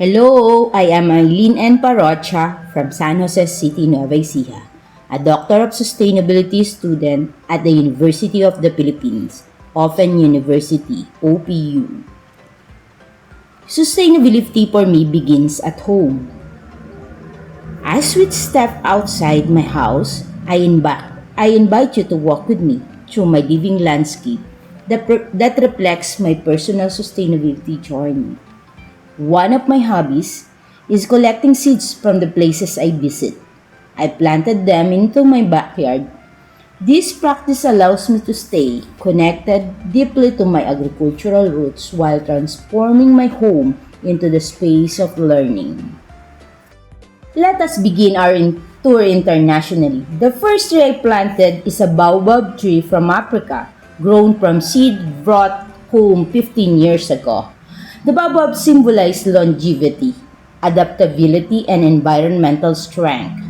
Hello, I am Eileen N. Parocha from San Jose City, Nueva Ecija, a Doctor of Sustainability student at the University of the Philippines, Open University, OPU. Sustainability for me begins at home. As we step outside my house, I invite you to walk with me through my living landscape that reflects my personal sustainability journey. One of my hobbies is collecting seeds from the places I visit. I planted them into my backyard. This practice allows me to stay connected deeply to my agricultural roots while transforming my home into the space of learning. Let us begin our tour internationally. The first tree I planted is a baobab tree from Africa, grown from seed brought home 15 years ago. The baobab symbolizes longevity, adaptability, and environmental strength.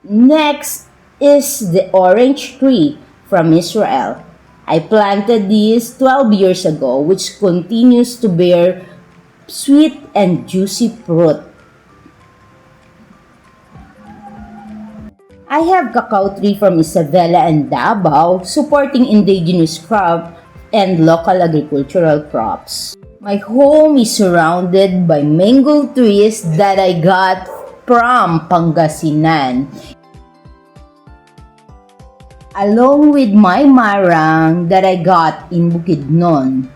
Next is the orange tree from Israel. I planted this 12 years ago, which continues to bear sweet and juicy fruit. I have cacao tree from Isabela and Davao, supporting indigenous crop and local agricultural crops. My home is surrounded by mango trees that I got from Pangasinan, along with my marang that I got in Bukidnon.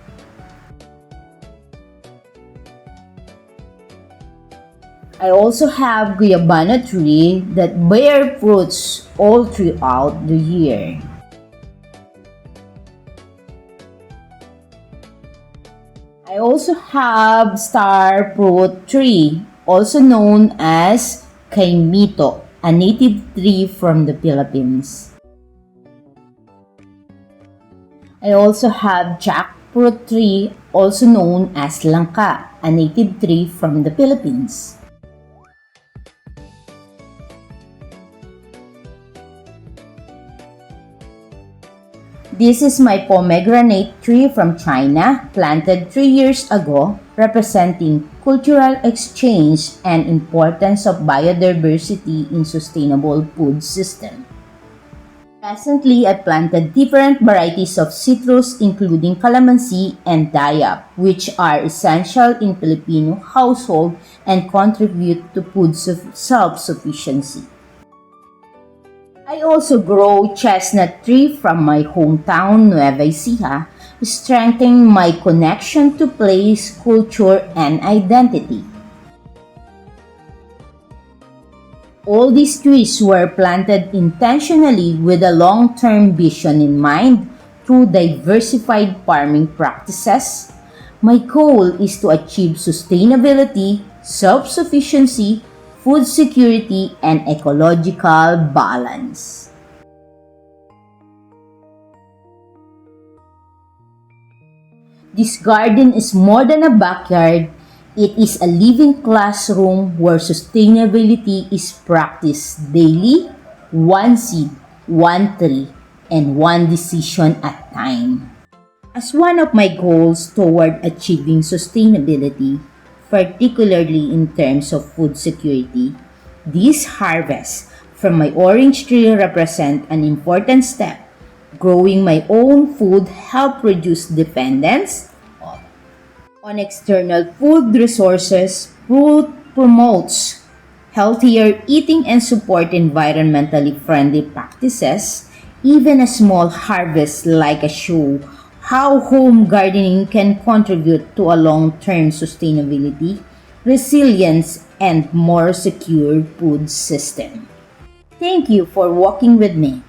I also have guayabana tree that bear fruits all throughout the year. I also have star fruit tree, also known as kaimito, a native tree from the Philippines. I also have jackfruit tree, also known as langka, a native tree from the Philippines. This is my pomegranate tree from China, planted 3 years ago, representing cultural exchange and importance of biodiversity in sustainable food system. Recently, I planted different varieties of citrus including calamansi and dayap, which are essential in Filipino household and contribute to food self-sufficiency. I also grow chestnut tree from my hometown, Nueva Ecija, strengthening my connection to place, culture, and identity. All these trees were planted intentionally with a long-term vision in mind through diversified farming practices. My goal is to achieve sustainability, self-sufficiency, food security, and ecological balance. This garden is more than a backyard. It is a living classroom where sustainability is practiced daily, one seed, one tree, and one decision at a time. As one of my goals toward achieving sustainability, particularly in terms of food security, this harvest from my orange tree represent an important step. Growing my own food help reduce dependence on external food resources, food promotes healthier eating and support environmentally friendly practices. Even a small harvest like a show how home gardening can contribute to a long-term sustainability, resilience, and more secure food system. Thank you for walking with me.